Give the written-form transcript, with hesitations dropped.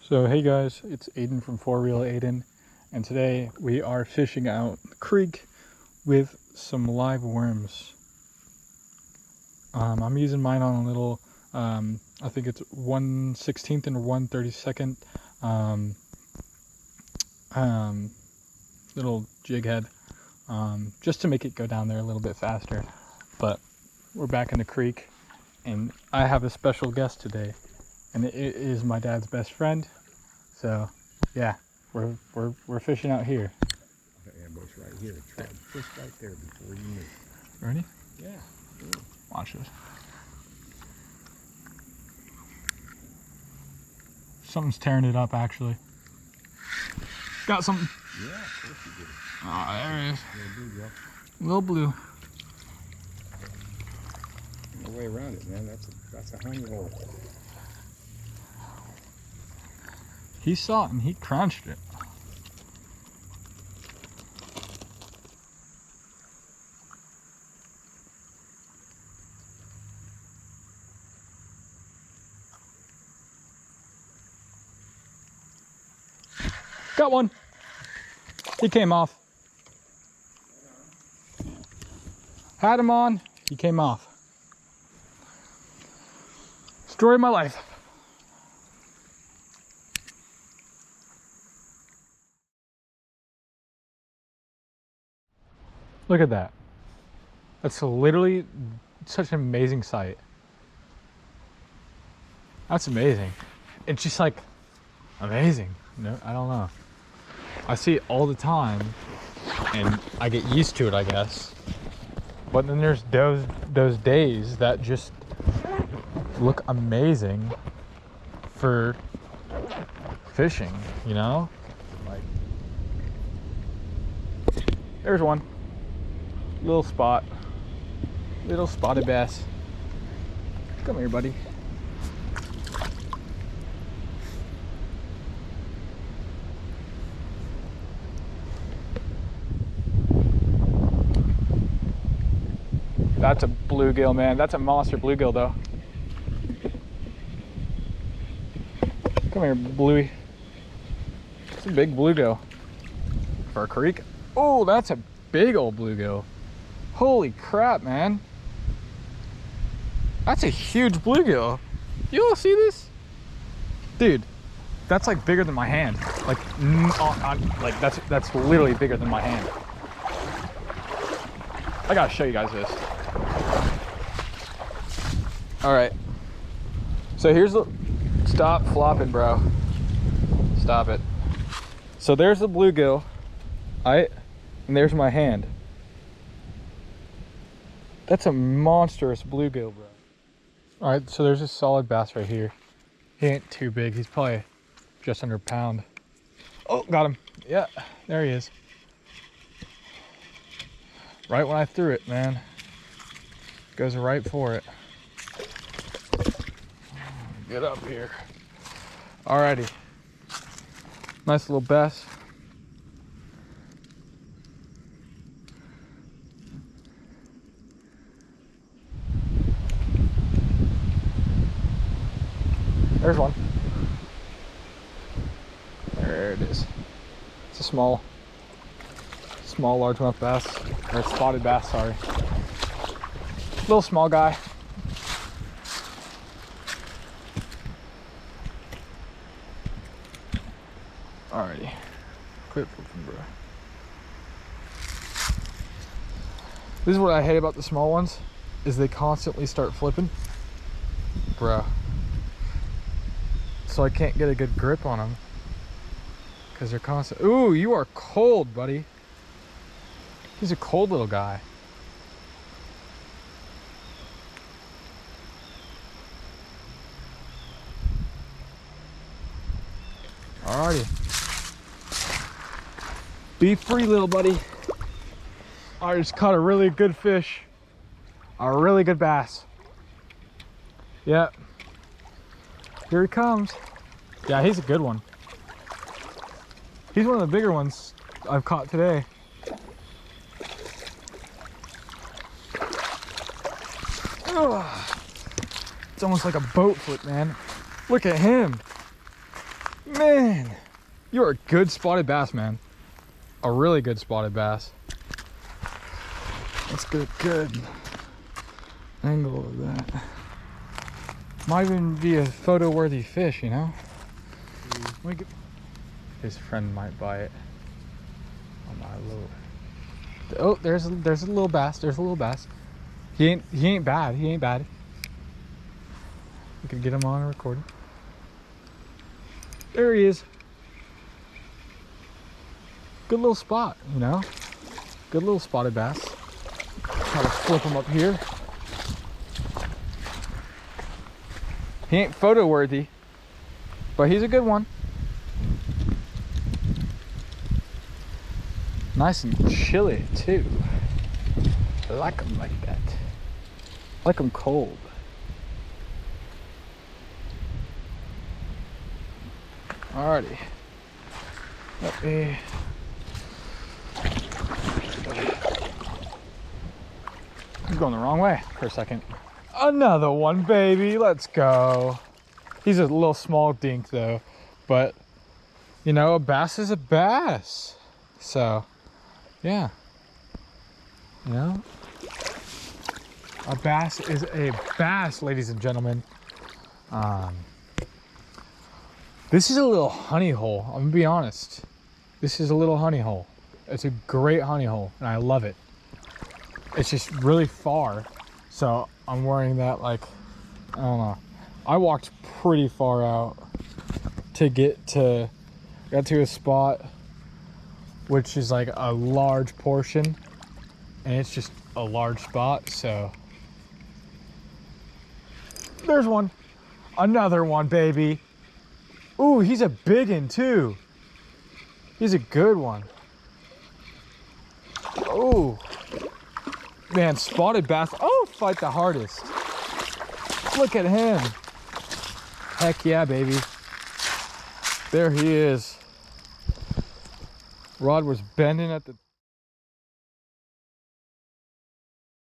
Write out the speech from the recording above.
So hey guys, it's Aiden from 4 Reel Aiden, and today we are fishing out the creek with some live worms. I'm using mine on a little, I think it's 1/16 and 1/32 little jig head, just to make it go down there a little bit faster. But we're back in the creek, and I have a special guest today, and it is my dad's best friend. So yeah, we're fishing out here. The ambush right here. Tried fish right there before you knew. Ready? Yeah. Watch this. Something's tearing it up actually. Got something. Yeah, of course you did. Oh, there it is. Little bluegill. Little blue. No way around it, man. That's a honey hole. He saw it and he crunched it. Got one. He came off. Had him on. He came off. Story of my life. Look at that. That's literally such an amazing sight. That's amazing. It's just like amazing. No, I don't know. I see it all the time and I get used to it, I guess. But then there's those days that just look amazing for fishing, you know? Like, there's one. Little spot. Little spotted bass. Come here, buddy. That's a bluegill, man. That's a monster bluegill, though. Come here, Bluey. It's a big bluegill for a creek. Oh, that's a big old bluegill. Holy crap, man. That's a huge bluegill. You all see this? Dude, that's like bigger than my hand. Like that's literally bigger than my hand. I gotta show you guys this. All right. So here's the, stop flopping, bro. Stop it. So there's the bluegill, and there's my hand. That's a monstrous bluegill, bro. All right, so there's a solid bass right here. He ain't too big. He's probably just under a pound. Oh, got him. Yeah, there he is. Right when I threw it, man. Goes right for it. Get up here. Alrighty. Nice little bass. There's one. There it is. It's a small largemouth bass, or spotted bass, sorry. Little small guy. Alrighty. Quit flipping, bro. This is what I hate about the small ones, is they constantly start flipping. Bro. So I can't get a good grip on them because they're constant. Ooh, you are cold, buddy. He's a cold little guy. Alrighty. Be free, little buddy. I just caught a really good fish. A really good bass. Yep. Here he comes. Yeah, he's a good one. He's one of the bigger ones I've caught today. Ugh. It's almost like a boat flip, man. Look at him. Man, you're a good spotted bass, man. A really good spotted bass. Let's get a good angle of that. Might even be a photo-worthy fish, you know? His friend might buy it. On my lure. Oh, there's a little bass. There's a little bass. He ain't bad. He ain't bad. We can get him on a recording. There he is. Good little spot, you know? Good little spotted bass. Try to flip him up here. He ain't photo worthy, but he's a good one. Nice and chilly too. I like them like that. I like them cold. Alrighty. Let me. I'm going the wrong way for a second. Another one, baby. Let's go. He's a little small dink though, but you know, a bass is a bass. So, yeah. You know, a bass is a bass, ladies and gentlemen. This is a little honey hole. I'm gonna be honest. This is a little honey hole. It's a great honey hole, and I love it. It's just really far, so I'm worrying that, like, I don't know. I walked pretty far out to got to a spot which is like a large portion, and it's just a large spot. So there's one. Another one, baby. Ooh, he's a big one too. He's a good one. Oh man, spotted bass. Oh, fight the hardest. Look at him. Heck yeah, baby. There he is. Rod was bending at the